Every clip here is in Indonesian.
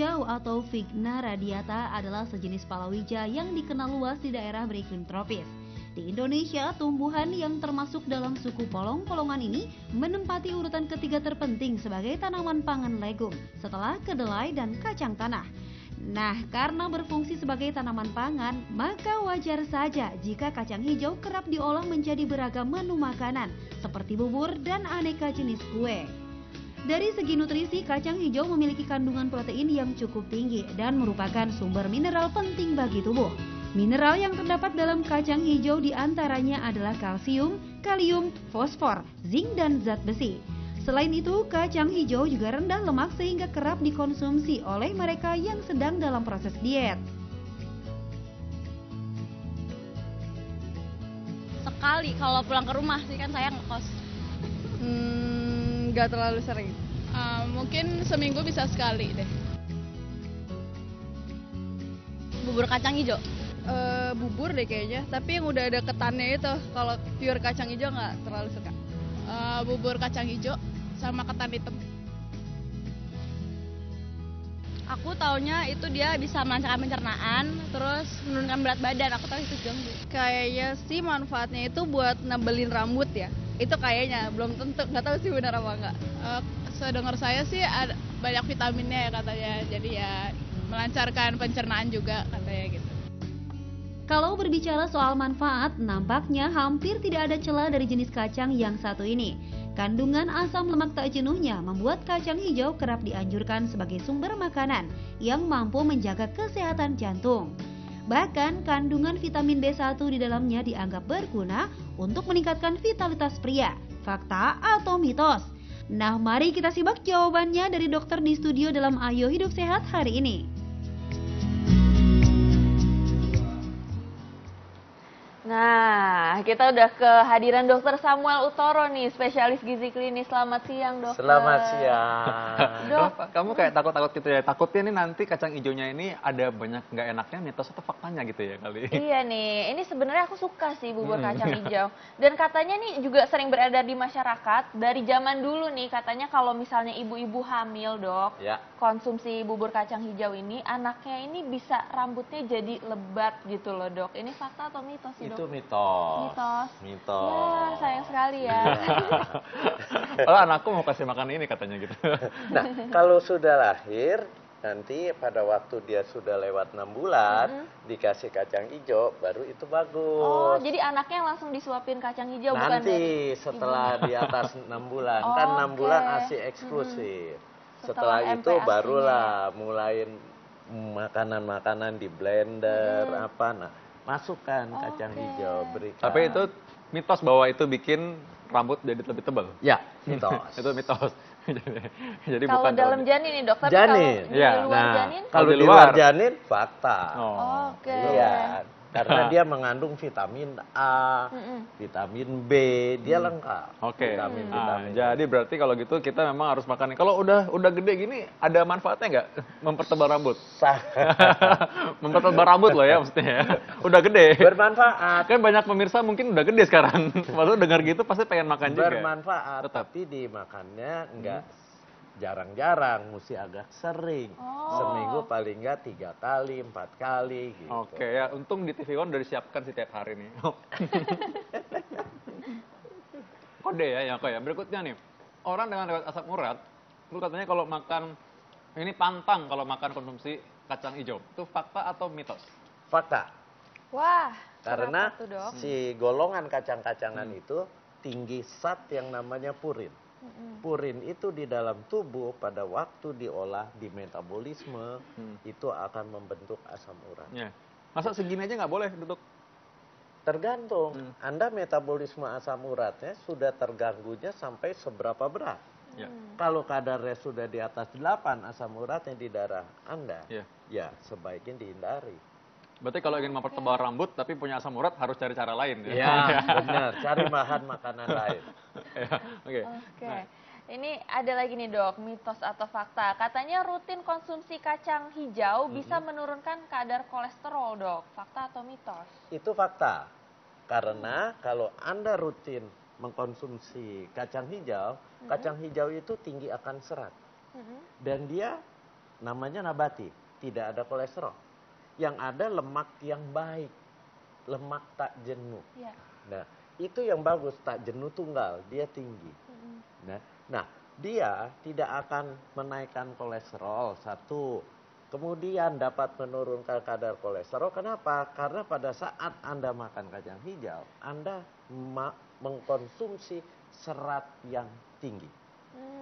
hijau atau Vigna radiata adalah sejenis palawija yang dikenal luas di daerah beriklim tropis. Di Indonesia, tumbuhan yang termasuk dalam suku polong-polongan ini menempati urutan ketiga terpenting sebagai tanaman pangan legum setelah kedelai dan kacang tanah. Nah, karena berfungsi sebagai tanaman pangan, maka wajar saja jika kacang hijau kerap diolah menjadi beragam menu makanan seperti bubur dan aneka jenis kue. Dari segi nutrisi, kacang hijau memiliki kandungan protein yang cukup tinggi dan merupakan sumber mineral penting bagi tubuh. Mineral yang terdapat dalam kacang hijau diantaranya adalah kalsium, kalium, fosfor, zinc, dan zat besi. Selain itu, kacang hijau juga rendah lemak sehingga kerap dikonsumsi oleh mereka yang sedang dalam proses diet. Sekali kalau pulang ke rumah sih, kan saya ngekos. Nggak terlalu sering. Mungkin seminggu bisa sekali deh. Bubur kacang hijau. Bubur deh kayaknya, tapi yang udah ada ketannya itu. Kalau pure kacang hijau nggak terlalu suka. Bubur kacang hijau sama ketan hitam. Aku taunya itu dia bisa melancarkan pencernaan, terus menurunkan berat badan. Aku tahu itu juga. Kayaknya sih manfaatnya itu buat nebelin rambut ya. Itu kayaknya, belum tentu, nggak tahu sih benar apa enggak. Sedengar saya sih ada banyak vitaminnya ya katanya, jadi ya melancarkan pencernaan juga katanya gitu. Kalau berbicara soal manfaat, nampaknya hampir tidak ada celah dari jenis kacang yang satu ini. Kandungan asam lemak tak jenuhnya membuat kacang hijau kerap dianjurkan sebagai sumber makanan yang mampu menjaga kesehatan jantung. Bahkan kandungan vitamin B1 di dalamnya dianggap berguna untuk meningkatkan vitalitas pria. Fakta atau mitos? Nah, mari kita simak jawabannya dari dokter di studio dalam Ayo Hidup Sehat hari ini. Nah, kita udah kehadiran Dokter Samuel Utoro nih, spesialis gizi klinis. Selamat siang, Dokter. Selamat siang. Dok, Kamu kayak takut-takut gitu ya? Takutnya nih nanti kacang hijaunya ini ada banyak nggak enaknya, mitos atau faktanya gitu ya kali? iya nih, ini sebenarnya aku suka sih bubur kacang hijau. Dan katanya nih juga sering beredar di masyarakat, dari zaman dulu nih katanya kalau misalnya ibu-ibu hamil, Dok, Ya. konsumsi bubur kacang hijau ini, anaknya ini bisa rambutnya jadi lebat gitu loh, Dok. Ini fakta atau mitos sih, Dok? Itu mitos. Mitos. Mitos. Ya, sayang sekali ya. Oh, anakku mau kasih makan ini katanya gitu. Nah, kalau sudah lahir, nanti pada waktu dia sudah lewat 6 bulan, dikasih kacang hijau, baru itu Oh, bagus. jadi anaknya langsung disuapin kacang hijau bukan Nanti dari setelah di atas 6 bulan, Oh, kan 6 bulan oke. ASI eksklusif. Setelah Setelah itu MPASI-nya. barulah mulai makanan-makanan di blender, apa, nah, masukkan kacang Oke. hijau, berikan. Tapi itu mitos bahwa itu bikin rambut jadi lebih tebal. Ya, mitos. Itu mitos. Jadi Kalau bukan dalam janin nih, Dok, tapi Janin. kalau di Iya. luar Nah, janin? kalau Di di luar. luar janin, fakta. Oh. Oke. Iya, karena dia mengandung vitamin A, vitamin B, dia lengkap. Oke. Vitamin. Jadi berarti kalau gitu kita memang harus makan. Kalau udah gede gini ada manfaatnya nggak? Mempertebal rambut. Mempertebal rambut loh ya maksudnya ya. Udah gede. Bermanfaat. Kan banyak pemirsa mungkin udah gede sekarang. Maksudnya dengar gitu pasti pengen makan juga. Bermanfaat, Tetap. tapi dimakannya enggak jarang-jarang, mesti agak sering. Seminggu paling enggak 3 kali, 4 kali gitu. Oke ya, untung di TV One udah disiapkan setiap hari nih. Kode ya kok ya. Berikutnya nih, orang dengan riwayat asam urat, itu katanya kalau makan ini pantang kalau makan konsumsi kacang hijau. Itu fakta atau mitos? Fakta. Wah, Karena kenapa tuh, Dok? si golongan kacang-kacangan itu tinggi zat yang namanya purin. Purin itu di dalam tubuh pada waktu diolah di metabolisme itu akan membentuk asam urat. Ya. Masa segini aja nggak boleh duduk? Tergantung, Anda metabolisme asam uratnya sudah terganggunya sampai seberapa berat. Ya. Kalau kadarnya sudah di atas 8 asam uratnya di darah Anda, Ya. ya sebaiknya dihindari. Berarti kalau ingin mempertebal rambut tapi punya asam urat harus cari cara lain ya. Ya, benar. Cari bahan makanan lain. Ya, oke. Oke. Ini ada lagi nih, Dok, mitos atau fakta. Katanya rutin konsumsi kacang hijau bisa menurunkan kadar kolesterol, Dok. Fakta atau mitos? Itu fakta. Karena kalau Anda rutin mengkonsumsi kacang hijau itu tinggi akan serat. Dan dia namanya nabati, tidak ada kolesterol. Yang ada lemak yang baik, lemak tak jenuh. Ya. Nah, itu yang bagus, tak jenuh tunggal, dia tinggi. Nah, dia tidak akan menaikkan kolesterol, satu. Kemudian dapat menurunkan kadar kolesterol. Kenapa? Karena pada saat Anda makan kacang hijau, Anda mengkonsumsi serat yang tinggi.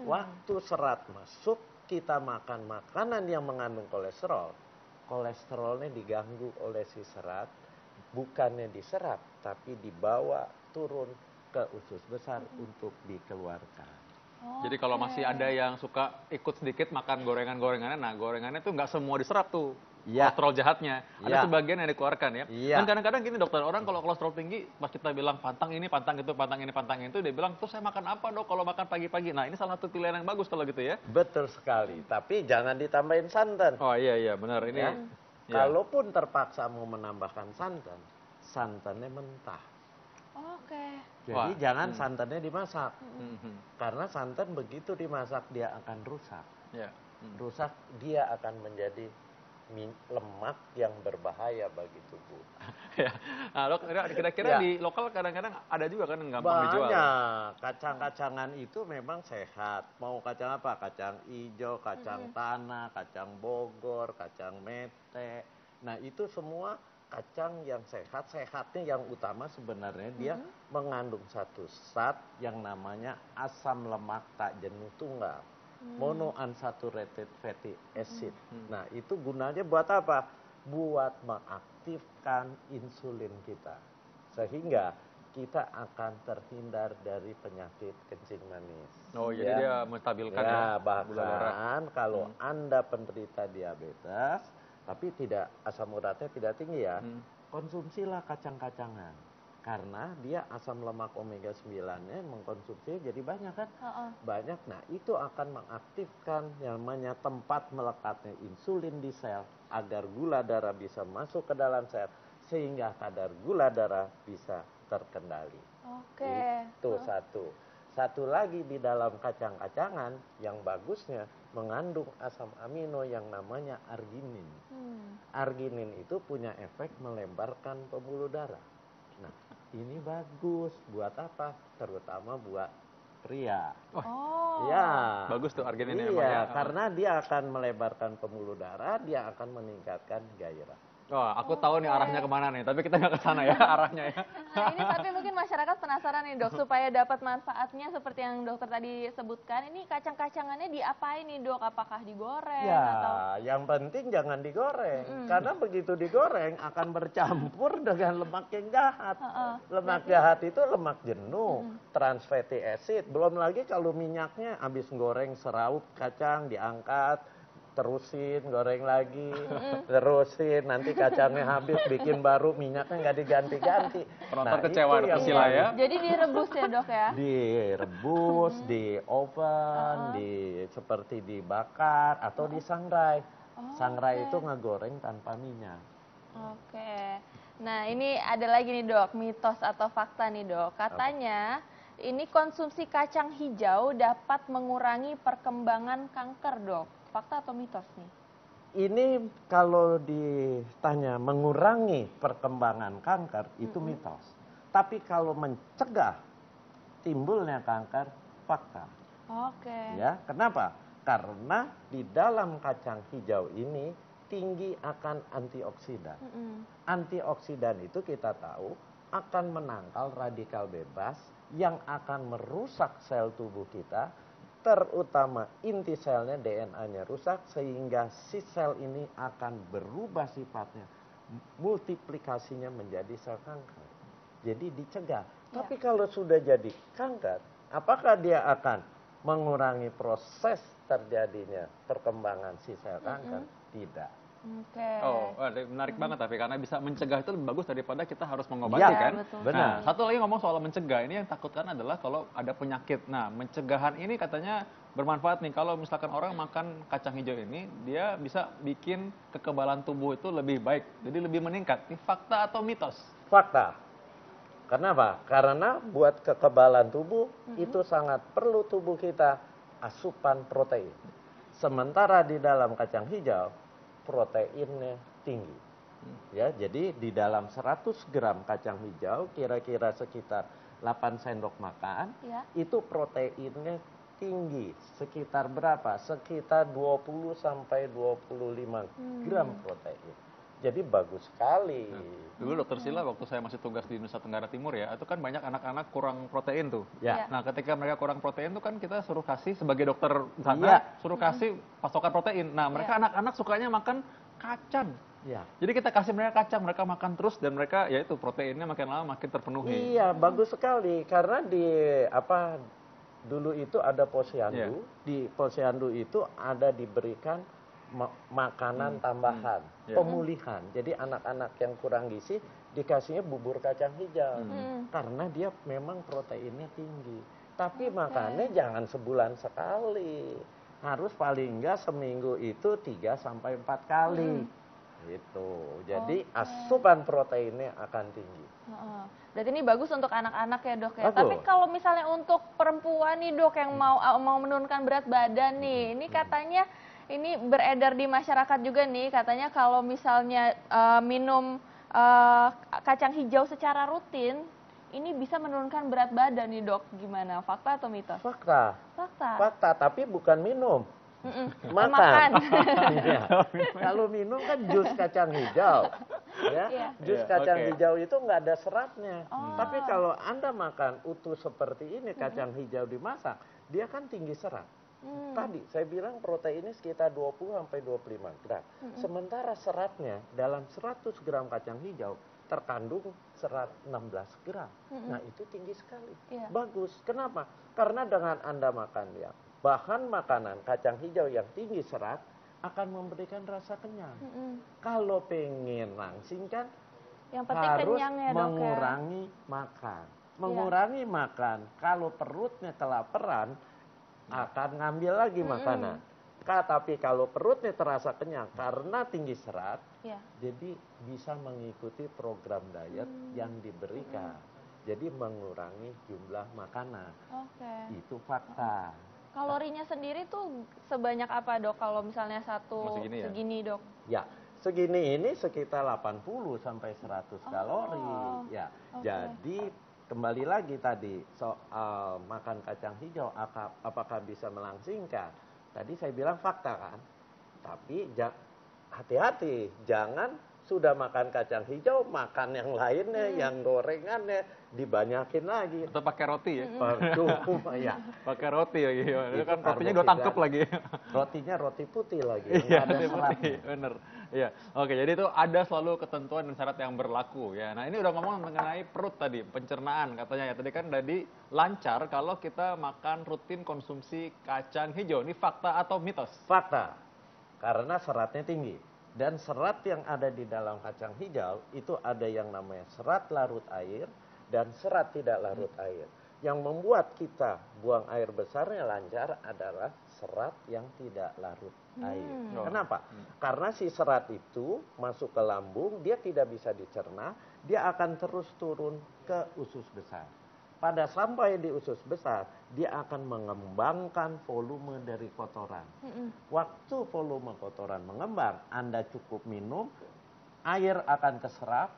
Waktu serat masuk, kita makan makanan yang mengandung kolesterol. Kolesterolnya diganggu oleh si serat, bukannya diserap, tapi dibawa turun ke usus besar untuk dikeluarkan. Jadi kalau masih ada yang suka ikut sedikit makan gorengan-gorengannya, nah gorengannya tuh nggak semua diserap tuh. Ya. Kolesterol jahatnya, ada Ya. sebagian yang dikeluarkan ya. Ya. Dan kadang-kadang gini dokter, orang kalau kolesterol tinggi, pas kita bilang pantang ini, pantang itu, pantang ini, pantang itu, dia bilang, tuh saya makan apa dok kalau makan pagi-pagi? Nah ini salah satu pilihan yang bagus kalau gitu ya. Betul sekali, tapi jangan ditambahin santan. Oh iya benar ini. Ya. Ya. Kalaupun terpaksa mau menambahkan santan, santannya mentah. Oke. Jadi Wah. jangan santannya dimasak. Mhm. Karena santan begitu dimasak dia akan rusak. Ya. Rusak, dia akan menjadi lemak yang berbahaya bagi tubuh. Ya. Nah, dok, kira-kira Ya. di lokal kadang-kadang ada juga kan yang gampang dijual. Banyak. Kacang-kacangan itu memang sehat. Mau kacang apa? Kacang hijau, kacang tanah, kacang Bogor, kacang mete. Nah itu semua kacang yang sehat. Sehatnya yang utama sebenarnya dia mengandung satu zat yang namanya asam lemak tak jenuh tunggal. Monounsaturated fatty acid. Nah itu gunanya buat apa? Buat mengaktifkan insulin kita. Sehingga kita akan terhindar dari penyakit kencing manis. Oh jadi dia menstabilkan Ya, gula darah. bahkan kalau Anda penderita diabetes, tapi tidak asam uratnya tidak tinggi ya, konsumsilah kacang-kacangan. Karena dia asam lemak omega 9-nya mengkonsumsi jadi banyak kan? Banyak. Nah, itu akan mengaktifkan yang namanya tempat melekatnya insulin di sel agar gula darah bisa masuk ke dalam sel sehingga kadar gula darah bisa terkendali. Oke. Itu satu. Satu lagi di dalam kacang-kacangan yang bagusnya mengandung asam amino yang namanya arginin. Arginin itu punya efek melebarkan pembuluh darah. Nah, ini bagus buat apa? Terutama buat pria. Oh. Ya. Bagus tuh arginin Iya, emang ya. karena dia akan melebarkan pembuluh darah, dia akan meningkatkan gairah. Oh, aku tahu nih arahnya kemana nih, tapi kita nggak ke sana ya arahnya ya. Nah ini tapi mungkin masyarakat penasaran nih dok, supaya dapat manfaatnya seperti yang dokter tadi sebutkan, ini kacang-kacangannya diapain nih dok? Apakah digoreng Ya, atau? yang penting jangan digoreng. Karena begitu digoreng akan bercampur dengan lemak yang jahat. Lemak jahat itu lemak jenuh, trans fatty acid. Belum lagi kalau minyaknya habis goreng seraup kacang diangkat, terusin goreng lagi, terusin nanti kacangnya habis bikin baru, minyaknya nggak diganti-ganti. Penonton itu kecewa yang Priscilla ya. Jadi direbus ya dok ya? Direbus, di oven, seperti dibakar atau disangrai. Sangrai itu ngegoreng tanpa minyak. Oke. Nah ini ada lagi nih dok, mitos atau fakta nih dok. Katanya ini konsumsi kacang hijau dapat mengurangi perkembangan kanker dok. Fakta atau mitos nih? Ini kalau ditanya mengurangi perkembangan kanker itu mitos. Tapi kalau mencegah timbulnya kanker fakta. Oke. Ya, kenapa? Karena di dalam kacang hijau ini tinggi akan antioksidan. Antioksidan itu kita tahu akan menangkal radikal bebas yang akan merusak sel tubuh kita, terutama inti selnya, DNA-nya rusak, sehingga si sel ini akan berubah sifatnya, multiplikasinya menjadi sel kanker. Jadi dicegah. Tapi kalau sudah jadi kanker, apakah dia akan mengurangi proses terjadinya perkembangan si sel kanker? Tidak. Oke. Oh, menarik banget tapi karena bisa mencegah itu lebih bagus daripada kita harus mengobati kan. betul. Benar. Nah, satu lagi ngomong soal mencegah, ini yang takutkan adalah kalau ada penyakit. Nah, mencegahan ini katanya bermanfaat nih kalau misalkan orang makan kacang hijau ini, dia bisa bikin kekebalan tubuh itu lebih baik, jadi lebih meningkat. Ini fakta atau mitos? Fakta. Kenapa? Karena buat kekebalan tubuh itu sangat perlu tubuh kita asupan protein. Sementara di dalam kacang hijau proteinnya tinggi. Ya, jadi di dalam 100 gram kacang hijau kira-kira sekitar 8 sendok makan, Ya. itu proteinnya tinggi. Sekitar berapa? Sekitar 20 sampai 25 gram protein. Jadi bagus sekali. Dulu Dokter Sila waktu saya masih tugas di Nusa Tenggara Timur ya, itu kan banyak anak-anak kurang protein tuh. Ya. Nah, ketika mereka kurang protein tuh kan kita suruh kasih sebagai dokter sana, Iya. suruh kasih pasokan protein. Nah, mereka anak-anak sukanya makan kacang. Ya. Jadi kita kasih mereka kacang, mereka makan terus dan mereka ya itu proteinnya makin lama makin terpenuhi. Iya, bagus sekali karena di dulu itu ada posyandu, di posyandu itu ada diberikan makanan tambahan, pemulihan. Jadi anak-anak yang kurang gizi dikasihnya bubur kacang hijau karena dia memang proteinnya tinggi. Tapi makannya jangan sebulan sekali, harus paling enggak seminggu itu 3 sampai 4 kali. Gitu. Jadi asupan proteinnya akan tinggi. Berarti ini bagus untuk anak-anak ya dok ya. Bagus. Tapi kalau misalnya untuk perempuan nih dok yang mau menurunkan berat badan nih, ini katanya ini beredar di masyarakat juga nih, katanya kalau misalnya minum kacang hijau secara rutin, ini bisa menurunkan berat badan nih dok. Gimana? Fakta atau mitos? Fakta. Fakta. Fakta, tapi bukan minum. Makan. Makan. Iya. Kalau minum kan jus kacang hijau, ya. Iya. Jus Iya, kacang oke. hijau itu nggak ada seratnya. Oh. Tapi kalau Anda makan utuh seperti ini kacang hijau dimasak, dia kan tinggi serat. Tadi saya bilang proteinnya sekitar 20 sampai 25 gram. Sementara seratnya dalam 100 gram kacang hijau terkandung serat 16 gram. Nah, itu tinggi sekali. Iya. Bagus. Kenapa? Karena dengan Anda makan ya bahan makanan kacang hijau yang tinggi serat akan memberikan rasa kenyang. Kalau pengen langsing kan Yang penting harus kenyang ya dok ya. mengurangi makan. Mengurangi makan, kalau perutnya kelaparan akan ngambil lagi makanan. Tapi kalau perutnya terasa kenyang karena tinggi serat, Iya. jadi bisa mengikuti program diet yang diberikan. Jadi mengurangi jumlah makanan. Oke. Itu fakta. Kalorinya sendiri tuh sebanyak apa dok kalau misalnya satu Segini ya? segini dok? Ya, segini ini sekitar 80 sampai 100 kalori. Ya. Oke. Jadi kembali lagi tadi soal makan kacang hijau apakah bisa melangsingkan? Tadi saya bilang fakta kan. Tapi hati-hati, jangan sudah makan kacang hijau, makan yang lainnya, yang gorengannya dibanyakin lagi. Atau pakai roti ya? Waduh, ya. Pakai roti ya, itu Itu kan rotinya 2 karbohidrat. tangkep lagi. Rotinya roti putih lagi, Iya, nggak ada roti seratnya. putih, bener. Iya, oke. Jadi itu ada selalu ketentuan dan syarat yang berlaku ya. Nah ini udah ngomong mengenai perut tadi, pencernaan katanya ya. Tadi kan lancar kalau kita makan rutin konsumsi kacang hijau. Ini fakta atau mitos? Fakta, karena seratnya tinggi. Dan serat yang ada di dalam kacang hijau itu ada yang namanya serat larut air dan serat tidak larut air. Yang membuat kita buang air besarnya lancar adalah serat yang tidak larut air. Kenapa? Karena si serat itu masuk ke lambung, dia tidak bisa dicerna, dia akan terus turun ke usus besar. Pada sampai di usus besar, dia akan mengembangkan volume dari kotoran. Waktu volume kotoran mengembang, Anda cukup minum, air akan keserap,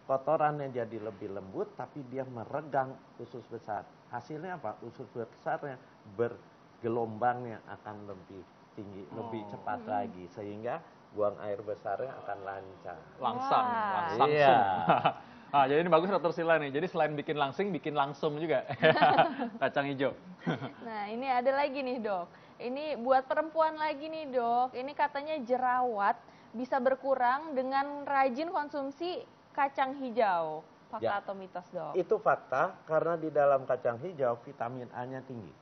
kotorannya jadi lebih lembut, tapi dia meregang usus besar. Hasilnya apa? Usus besarnya bergelombangnya akan lebih tinggi, lebih cepat lagi, sehingga buang air besarnya akan lancar. Langsung. Iya. Ah, jadi ini bagus Dokter Sila nih. Jadi selain bikin langsing, bikin langsung juga. Kacang hijau. Nah ini ada lagi nih dok. Ini buat perempuan lagi nih dok. Ini katanya jerawat bisa berkurang dengan rajin konsumsi kacang hijau. Fakta Ya. atau mitos dok? Itu fakta karena di dalam kacang hijau vitamin A-nya tinggi.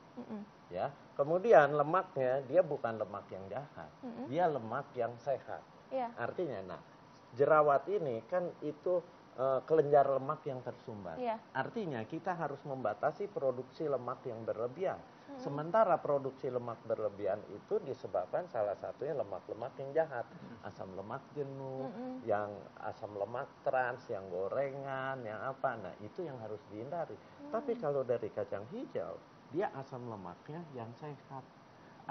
Ya. Kemudian lemaknya dia bukan lemak yang jahat. Dia lemak yang sehat. Iya. Artinya jerawat ini kan itu kelenjar lemak yang tersumbat. Iya. Artinya kita harus membatasi produksi lemak yang berlebihan. Sementara produksi lemak berlebihan itu disebabkan salah satunya lemak-lemak yang jahat. Asam lemak jenuh, yang asam lemak trans, yang gorengan, yang apa. Nah itu yang harus dihindari. Tapi kalau dari kacang hijau, dia asam lemaknya yang sehat.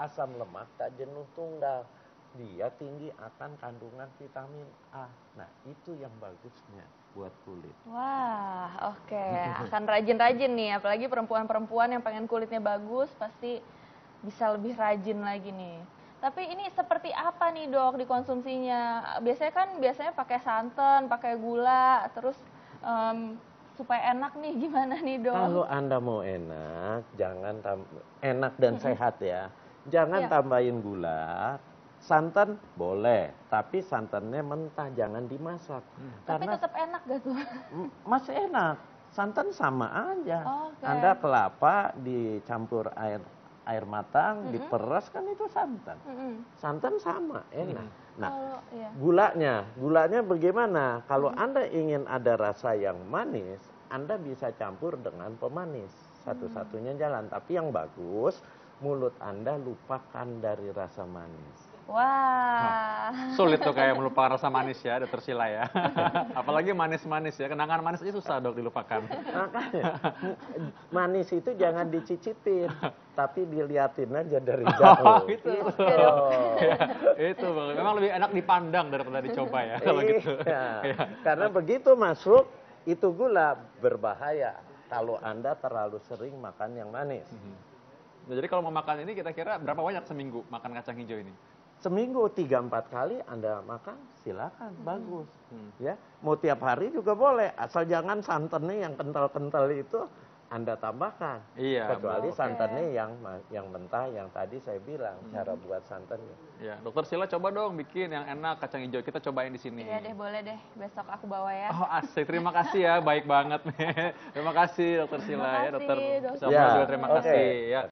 asam lemak tak jenuh tunggal. Dia tinggi akan kandungan vitamin A. Nah, itu yang bagusnya buat kulit. Wah, oke. Akan rajin-rajin nih, apalagi perempuan-perempuan yang pengen kulitnya bagus, pasti bisa lebih rajin lagi nih. Tapi ini seperti apa nih dok dikonsumsinya? Biasanya pakai santan, pakai gula, terus supaya enak nih gimana nih dok? Kalau Anda mau enak, jangan enak dan sehat ya. Jangan tambahin gula. Santan boleh, tapi santannya mentah, jangan dimasak. Tapi tetap enak gak tuh? Masih enak, santan sama aja. Oke. Anda kelapa dicampur air matang, diperas kan itu santan. Santan sama, enak. Nah, gulanya bagaimana? Kalau Anda ingin ada rasa yang manis, Anda bisa campur dengan pemanis. Satu-satunya jalan, tapi yang bagus, mulut Anda lupakan dari rasa manis. Wah. Sulit tuh kayak melupakan rasa manis ya, Dokter Sheila ya. Apalagi manis-manis ya, kenangan manis aja susah dok dilupakan. Makanya, manis itu jangan dicicipin, tapi diliatin aja dari jauh. Itu. Gitu. Itu memang lebih enak dipandang daripada dicoba ya kalau gitu. Karena begitu masuk, itu gula berbahaya kalau Anda terlalu sering makan yang manis. Nah, jadi kalau mau makan ini kira-kira berapa banyak seminggu makan kacang hijau ini? Seminggu 3-4 kali Anda makan, silakan, bagus. Ya, mau tiap hari juga boleh, asal jangan santannya yang kental-kental itu Anda tambahkan. Iya. Kecuali santannya yang mentah, yang tadi saya bilang cara buat santannya. Ya, Dokter Sheila coba dong bikin yang enak kacang hijau, kita cobain di sini. Iya deh, boleh deh, besok aku bawa ya. Oh asik, terima kasih ya, baik banget nih. Terima kasih Dokter Sheila ya, Dokter Terima kasih, Samuel juga terima kasih ya.